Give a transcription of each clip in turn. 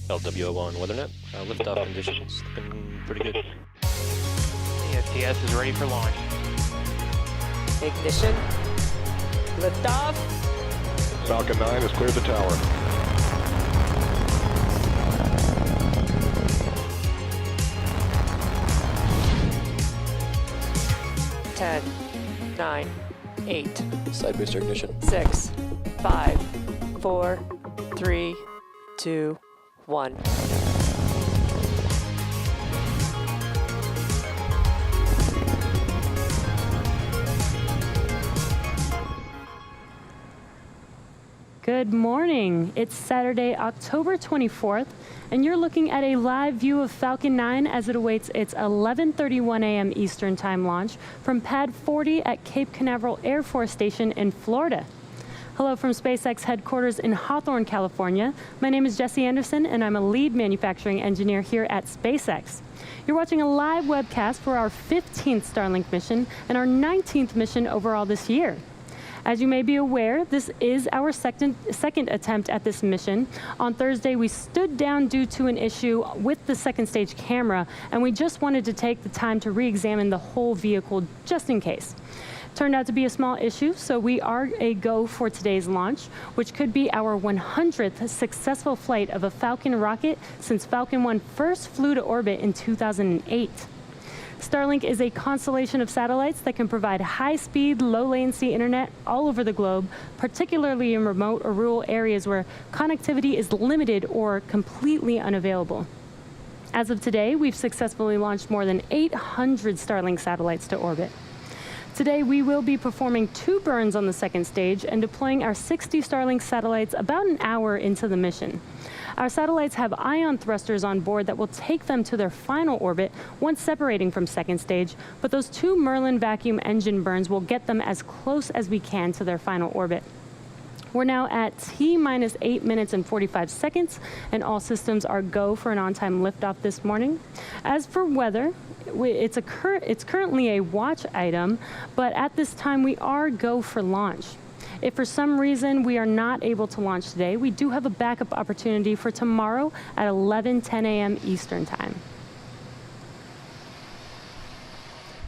LWO1 WeatherNet. Liftoff conditions looking pretty good. The STS is ready for launch. Ignition. Liftoff. Falcon 9 has cleared the tower. Ten, 9, 8, Side booster ignition. 6, 5, 4, 3, 2, 1. Good morning. It's Saturday, October 24th, and you're looking at a live view of Falcon 9 as it awaits its 11:31 a.m. Eastern Time launch from Pad 40 at Cape Canaveral Air Force Station in Florida. Hello from SpaceX headquarters in Hawthorne, California. My name is Jesse Anderson, and I'm a lead manufacturing engineer here at SpaceX. You're watching a live webcast for our 15th Starlink mission and our 19th mission overall this year. As you may be aware, this is our second attempt at this mission. On Thursday, we stood down due to an issue with the second stage camera, and we just wanted to take the time to re-examine the whole vehicle just in case. Turned out to be a small issue, so we are a go for today's launch, which could be our 100th successful flight of a Falcon rocket since Falcon 1 first flew to orbit in 2008. Starlink is a constellation of satellites that can provide high-speed, low-latency internet all over the globe, particularly in remote or rural areas where connectivity is limited or completely unavailable. As of today, we've successfully launched more than 800 Starlink satellites to orbit. Today, we will be performing 2 burns on the second stage and deploying our 60 Starlink satellites about an hour into the mission. Our satellites have ion thrusters on board that will take them to their final orbit once separating from second stage, but those 2 Merlin vacuum engine burns will get them as close as we can to their final orbit. We're now at T-minus 8 minutes and 45 seconds, and all systems are go for an on-time liftoff this morning. As for weather, it's currently a watch item, but at this time we are go for launch. If for some reason we are not able to launch today, we do have a backup opportunity for tomorrow at 11:10 a.m. Eastern Time.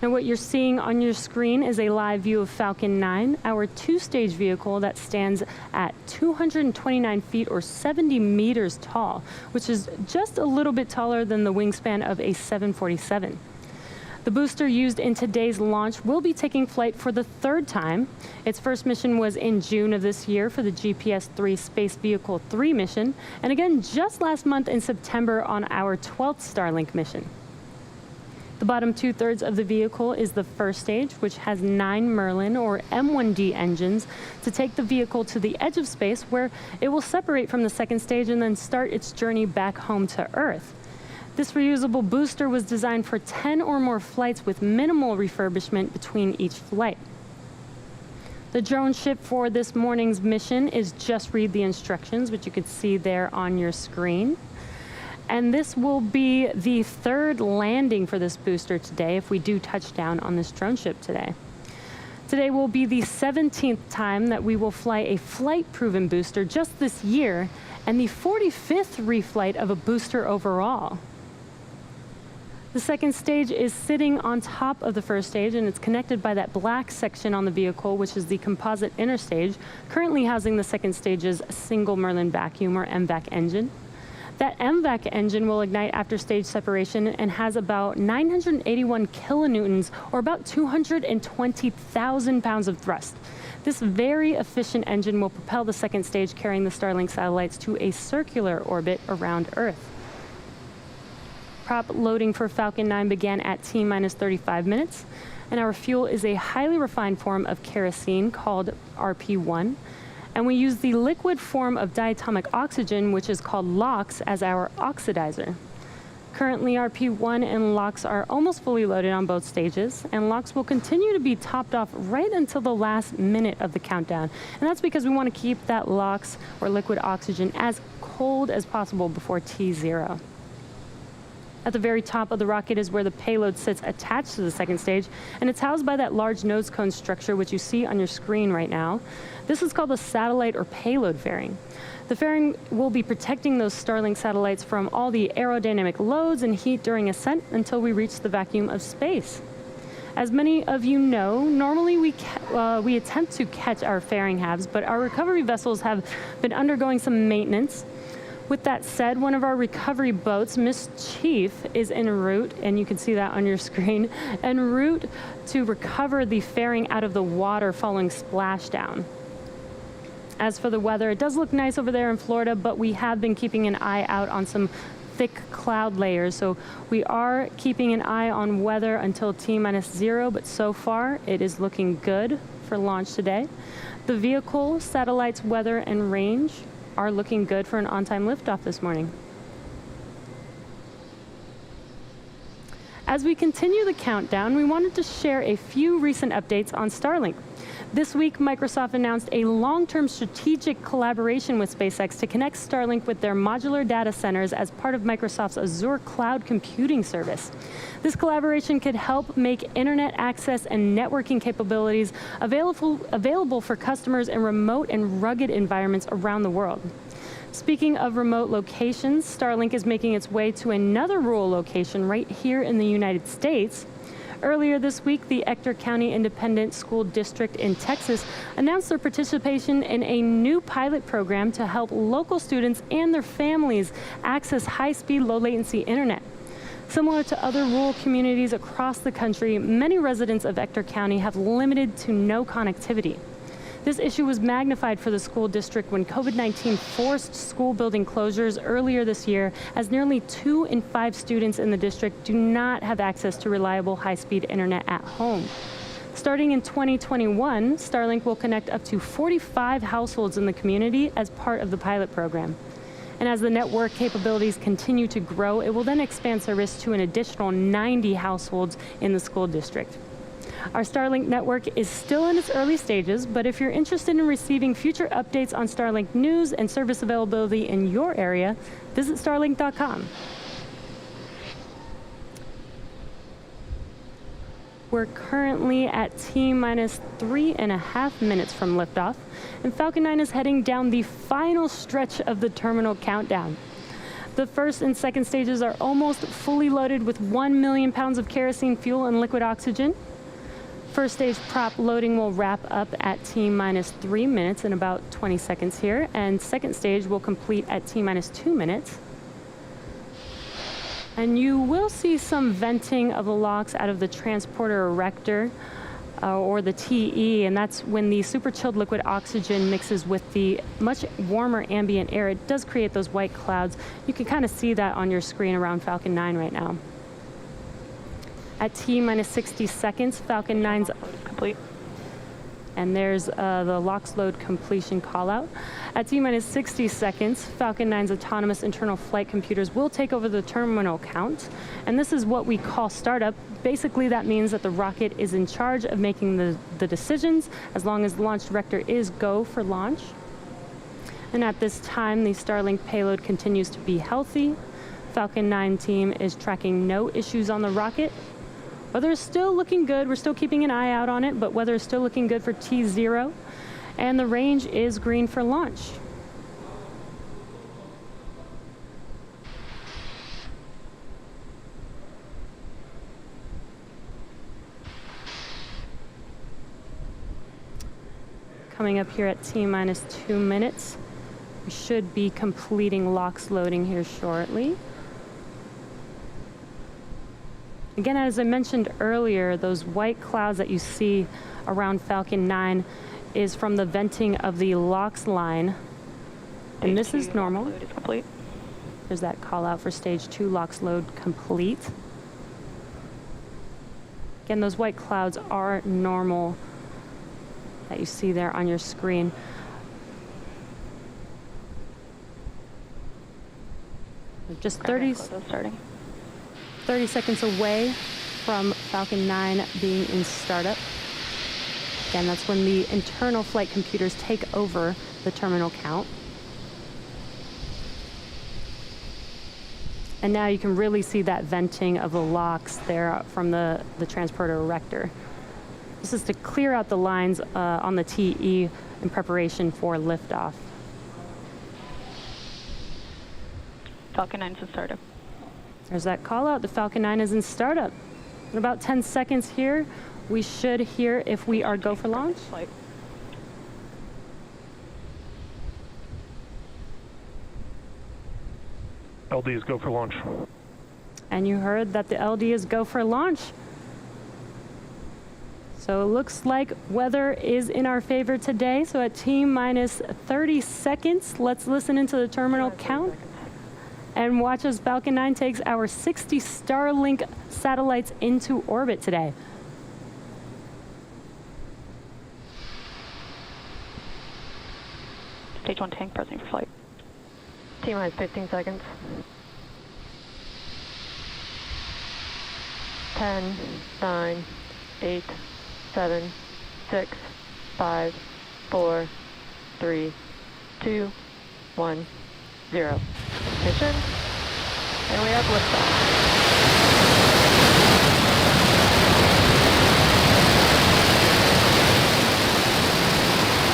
Now what you're seeing on your screen is a live view of Falcon 9, our 2-stage vehicle that stands at 229 feet or 70 meters tall, which is just a little bit taller than the wingspan of a 747. The booster used in today's launch will be taking flight for the 3rd time. Its first mission was in June of this year for the GPS-3 Space Vehicle 3 mission, and again just last month in September on our 12th Starlink mission. The bottom 2/3 of the vehicle is the first stage, which has 9 Merlin or M1D engines to take the vehicle to the edge of space where it will separate from the second stage and then start its journey back home to Earth. This reusable booster was designed for 10 or more flights with minimal refurbishment between each flight. The drone ship for this morning's mission is Just Read the Instructions, which you can see there on your screen. And this will be the 3rd landing for this booster today if we do touch down on this drone ship today. Today will be the 17th time that we will fly a flight-proven booster just this year, and the 45th reflight of a booster overall. The second stage is sitting on top of the first stage, and it's connected by that black section on the vehicle, which is the composite inner stage, currently housing the second stage's single Merlin vacuum or MVAC engine. That MVAC engine will ignite after stage separation and has about 981 kilonewtons, or about 220,000 pounds of thrust. This very efficient engine will propel the second stage carrying the Starlink satellites to a circular orbit around Earth. Prop loading for Falcon 9 began at T-minus 35 minutes, and our fuel is a highly refined form of kerosene called RP1, and we use the liquid form of diatomic oxygen, which is called LOX, as our oxidizer. Currently, our P1 and LOX are almost fully loaded on both stages, and LOX will continue to be topped off right until the last minute of the countdown. And that's because we want to keep that LOX, or liquid oxygen, as cold as possible before T0. At the very top of the rocket is where the payload sits attached to the second stage, and it's housed by that large nose cone structure which you see on your screen right now. This is called the satellite or payload fairing. The fairing will be protecting those Starlink satellites from all the aerodynamic loads and heat during ascent until we reach the vacuum of space. As many of you know, normally we attempt to catch our fairing halves, but our recovery vessels have been undergoing some maintenance. With that said, one of our recovery boats, Miss Chief, is en route, and you can see that on your screen, en route to recover the fairing out of the water following splashdown. As for the weather, it does look nice over there in Florida, but we have been keeping an eye out on some thick cloud layers. So we are keeping an eye on weather until T-0, but so far it is looking good for launch today. The vehicle, satellites, weather, and range are looking good for an on-time liftoff this morning. As we continue the countdown, we wanted to share a few recent updates on Starlink. This week, Microsoft announced a long-term strategic collaboration with SpaceX to connect Starlink with their modular data centers as part of Microsoft's Azure cloud computing service. This collaboration could help make internet access and networking capabilities available for customers in remote and rugged environments around the world. Speaking of remote locations, Starlink is making its way to another rural location right here in the United States. Earlier this week, the Ector County Independent School District in Texas announced their participation in a new pilot program to help local students and their families access high-speed, low-latency internet. Similar to other rural communities across the country, many residents of Ector County have limited to no connectivity. This issue was magnified for the school district when COVID-19 forced school building closures earlier this year, as nearly 2 in 5 students in the district do not have access to reliable high-speed internet at home. Starting in 2021, Starlink will connect up to 45 households in the community as part of the pilot program. And as the network capabilities continue to grow, it will then expand service to an additional 90 households in the school district. Our Starlink network is still in its early stages, but if you're interested in receiving future updates on Starlink news and service availability in your area, visit starlink.com. We're currently at T-minus 3.5 minutes from liftoff, and Falcon 9 is heading down the final stretch of the terminal countdown. The first and second stages are almost fully loaded with 1 million pounds of kerosene fuel and liquid oxygen. First stage prop loading will wrap up at T-minus 3 minutes in about 20 seconds here, and second stage will complete at T-minus 2 minutes. And you will see some venting of the LOX out of the transporter erector, or the TE, and that's when the super chilled liquid oxygen mixes with the much warmer ambient air. It does create those white clouds. You can kind of see that on your screen around Falcon 9 right now. At T-minus 60 seconds, Falcon 9's Complete. and there's the LOX load completion callout. At T-minus 60 seconds, Falcon 9's autonomous internal flight computers will take over the terminal count, and this is what we call startup. Basically, that means that the rocket is in charge of making the decisions as long as the launch director is go for launch. And at this time, the Starlink payload continues to be healthy. Falcon 9 team is tracking no issues on the rocket. Weather is still looking good. We're still keeping an eye out on it, but weather is still looking good for T0, and the range is green for launch. Coming up here at T-minus 2 minutes, we should be completing LOX loading here shortly. Again, as I mentioned earlier, those white clouds that you see around Falcon 9 is from the venting of the LOX line. And this is normal. Load is complete. There's that call out for stage 2 LOX load complete. Again, those white clouds are normal that you see there on your screen. Just 30. Starting. 30 seconds away from Falcon 9 being in startup. Again, that's when the internal flight computers take over the terminal count. And now you can really see that venting of the locks there from the transporter erector. This is to clear out the lines on the TE in preparation for liftoff. Falcon 9 is in startup. There's that call out. The Falcon 9 is in startup. In about 10 seconds here, we should hear if we are go for launch. Flight. LD is go for launch. And you heard that the LD is go for launch. So it looks like weather is in our favor today. So at T minus 30 seconds, let's listen into the terminal count and watch as Falcon 9 takes our 60 Starlink satellites into orbit today. Stage 1 tank pressing for flight. T minus 15 seconds. 10, 9, 8, 7, 6, 5, 4, 3, 2, 1, 0. Ignition. And we have liftoff.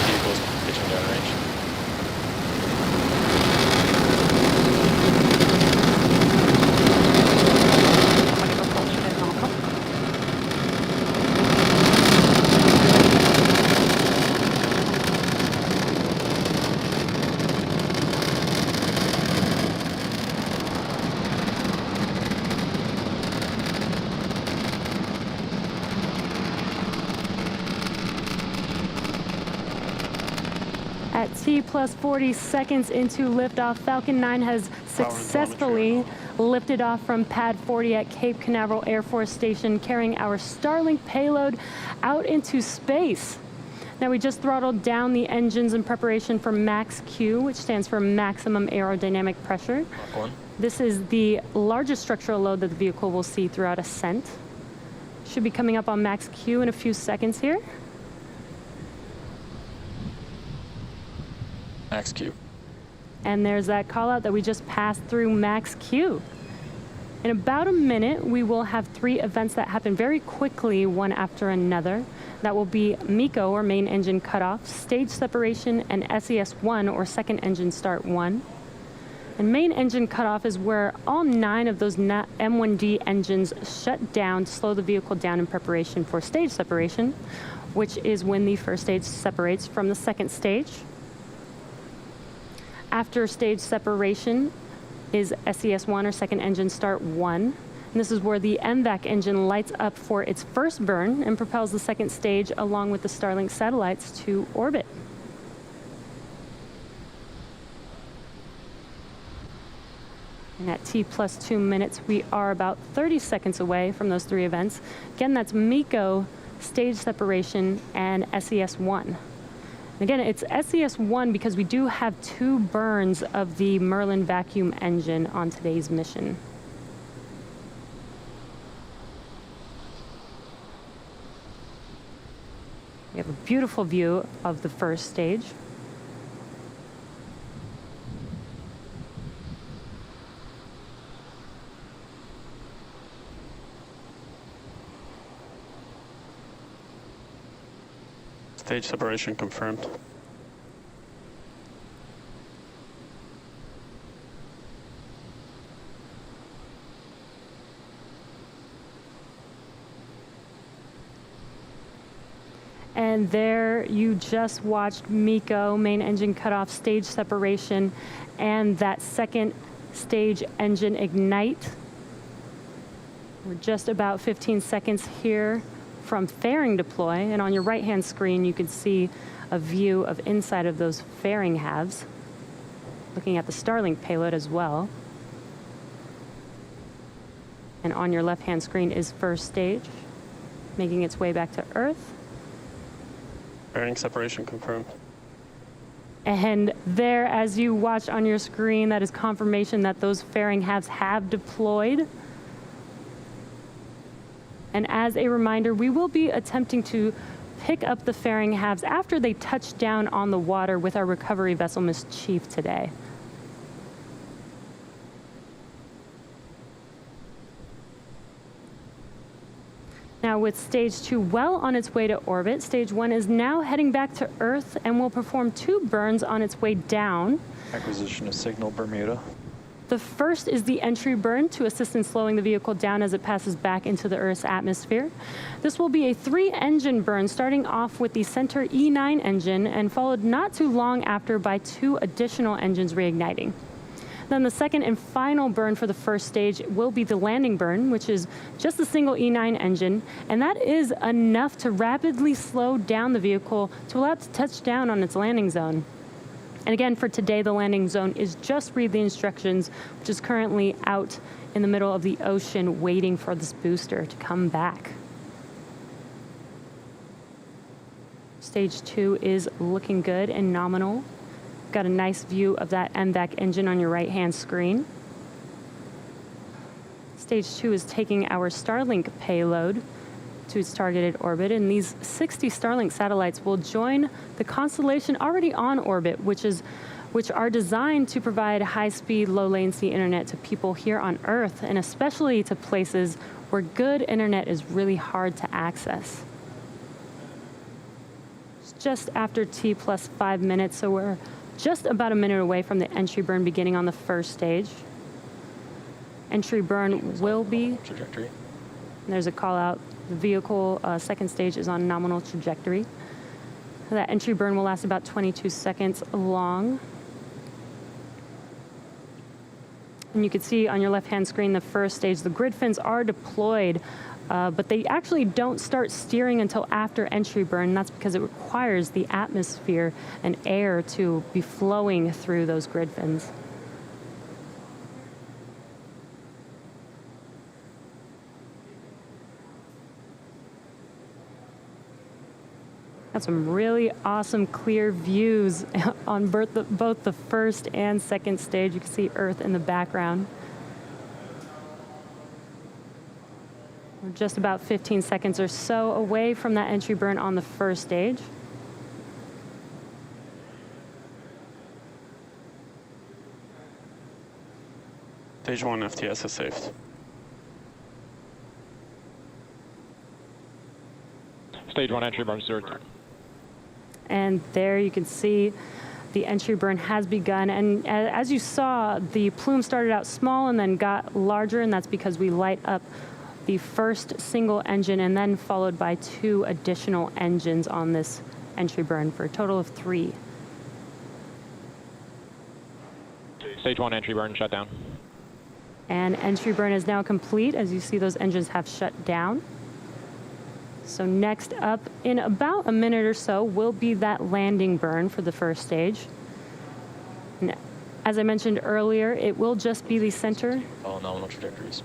Vehicles pitching downrange. Company propulsion is nominal. At T plus 40 seconds into liftoff, Falcon 9 has successfully lifted off from Pad 40 at Cape Canaveral Air Force Station, carrying our Starlink payload out into space. Now we just throttled down the engines in preparation for Max Q, which stands for maximum aerodynamic pressure. Mach 1. This is the largest structural load that the vehicle will see throughout ascent. Should be coming up on Max Q in a few seconds here. Max Q. And there's that call out that we just passed through Max Q. In about a minute, we will have 3 events that happen very quickly, one after another. That will be MECO, or main engine cutoff, stage separation, and SES-1, or second engine start 1. And main engine cutoff is where all 9 of those M1D engines shut down to slow the vehicle down in preparation for stage separation, which is when the first stage separates from the second stage. After stage separation is SES-1, or second engine start 1. And this is where the MVAC engine lights up for its first burn and propels the second stage along with the Starlink satellites to orbit. And at T plus 2 minutes, we are about 30 seconds away from those 3 events. Again, that's MECO, stage separation, and SES-1. Again, it's SES-1 because we do have 2 burns of the Merlin vacuum engine on today's mission. We have a beautiful view of the first stage. Stage separation confirmed. And there you just watched MECO, main engine cutoff, stage separation, and that second stage engine ignite. We're just about 15 seconds here from fairing deploy, and on your right-hand screen you can see a view of inside of those fairing halves, looking at the Starlink payload as well. And on your left-hand screen is first stage, making its way back to Earth. Bearing separation confirmed. And there, as you watch on your screen, that is confirmation that those fairing halves have deployed. And as a reminder, we will be attempting to pick up the fairing halves after they touch down on the water with our recovery vessel, Miss Chief, today. Now, with stage 2 well on its way to orbit, stage 1 is now heading back to Earth and will perform 2 burns on its way down. Acquisition of signal Bermuda. The first is the entry burn to assist in slowing the vehicle down as it passes back into the Earth's atmosphere. This will be a 3-engine burn, starting off with the center E9 engine and followed not too long after by 2 additional engines reigniting. Then the second and final burn for the first stage will be the landing burn, which is just a single E9 engine, and that is enough to rapidly slow down the vehicle to allow it to touch down on its landing zone. And again, for today, the landing zone is just read the instructions, which is currently out in the middle of the ocean waiting for this booster to come back. Stage 2 is looking good and nominal. Got a nice view of that MVAC engine on your right-hand screen. Stage 2 is taking our Starlink payload to its targeted orbit, and these 60 Starlink satellites will join the constellation already on orbit, which are designed to provide high-speed, low-latency internet to people here on Earth, and especially to places where good internet is really hard to access. It's just after T plus 5 minutes, so we're just about a minute away from the entry burn beginning on the first stage. Entry burn will be... Trajectory. There's a call out. The vehicle second stage is on nominal trajectory. That entry burn will last about 22 seconds long. And you can see on your left-hand screen the first stage, the grid fins are deployed, but they actually don't start steering until after entry burn. That's because it requires the atmosphere and air to be flowing through those grid fins. Got some really awesome clear views on both the first and second stage. You can see Earth in the background. We're just about 15 seconds or so away from that entry burn on the first stage. Stage 1 FTS is saved. Stage 1 entry burn steward. And there you can see the entry burn has begun. And as you saw, the plume started out small and then got larger, and that's because we light up the first single engine and then followed by 2 additional engines on this entry burn for a total of 3. Stage 1 entry burn shut down. And entry burn is now complete. As you see, those engines have shut down. So next up, in about a minute or so, will be that landing burn for the first stage. And as I mentioned earlier, it will just be the center. All nominal trajectories.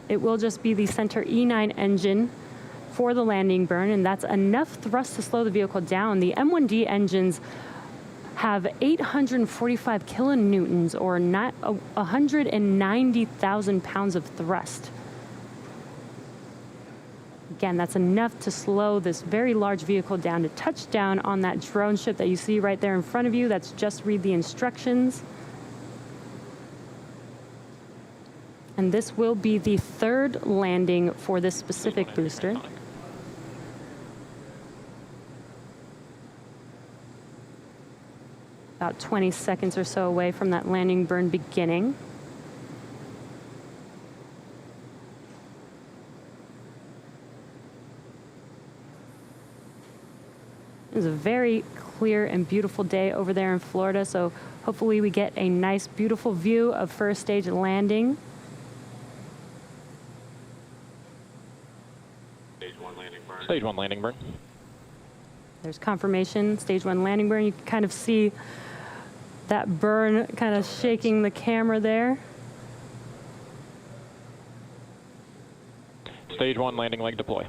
It will just be the center E9 engine for the landing burn, and that's enough thrust to slow the vehicle down. The M1D engines have 845 kilonewtons, or 190,000 pounds of thrust. Again, that's enough to slow this very large vehicle down to touch down on that drone ship that you see right there in front of you. That's just read the instructions. And this will be the 3rd landing for this specific booster. About 20 seconds or so away from that landing burn beginning. It was a very clear and beautiful day over there in Florida, so hopefully we get a nice, beautiful view of first stage landing. Stage 1 landing burn. There's confirmation, stage 1 landing burn. You can kind of see that burn kind of shaking the camera there. Stage 1 landing leg deploy.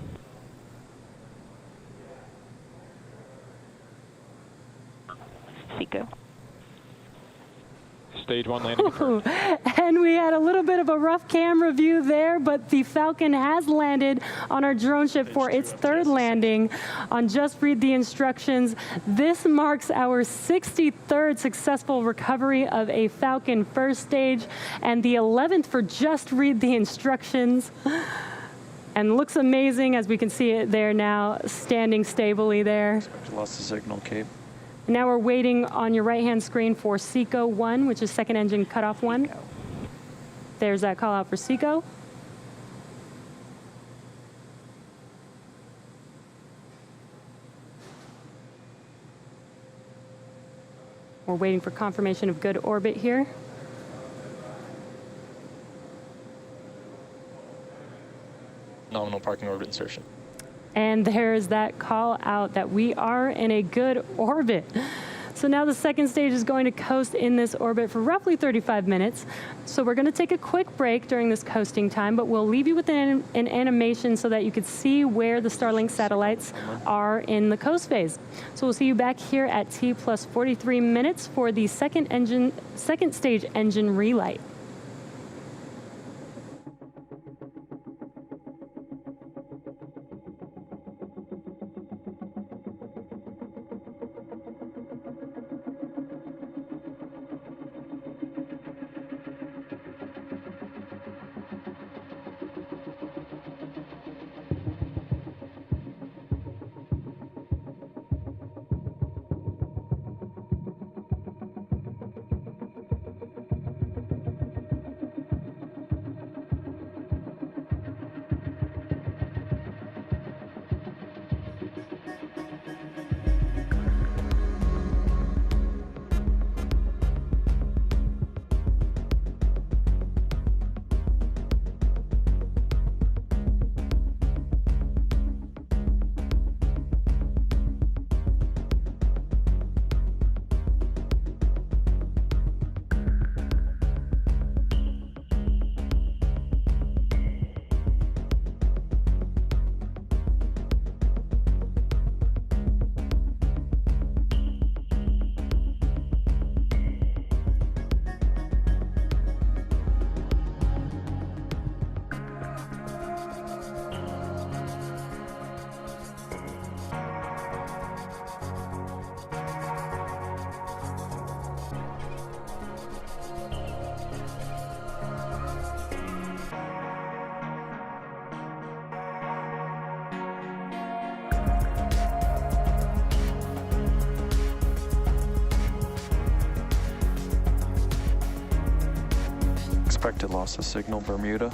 Seco. Stage 1 landing confirmed. And we had a little bit of a rough camera view there, but the Falcon has landed on our drone ship for its third landing on Just Read the Instructions. This marks our 63rd successful recovery of a Falcon first stage and the 11th for Just Read the Instructions. And looks amazing as we can see it there now, standing stably there. Lost the signal, Cape. Now we're waiting on your right-hand screen for SECO 1, which is second engine cutoff 1. There's that call out for SECO. We're waiting for confirmation of good orbit here. Nominal parking orbit insertion. And there's that call out that we are in a good orbit. So now the second stage is going to coast in this orbit for roughly 35 minutes. So we're going to take a quick break during this coasting time, but we'll leave you with an animation so that you could see where the Starlink satellites are in the coast phase. So we'll see you back here at T plus 43 minutes for the second stage engine relight. Expected loss of signal, Bermuda.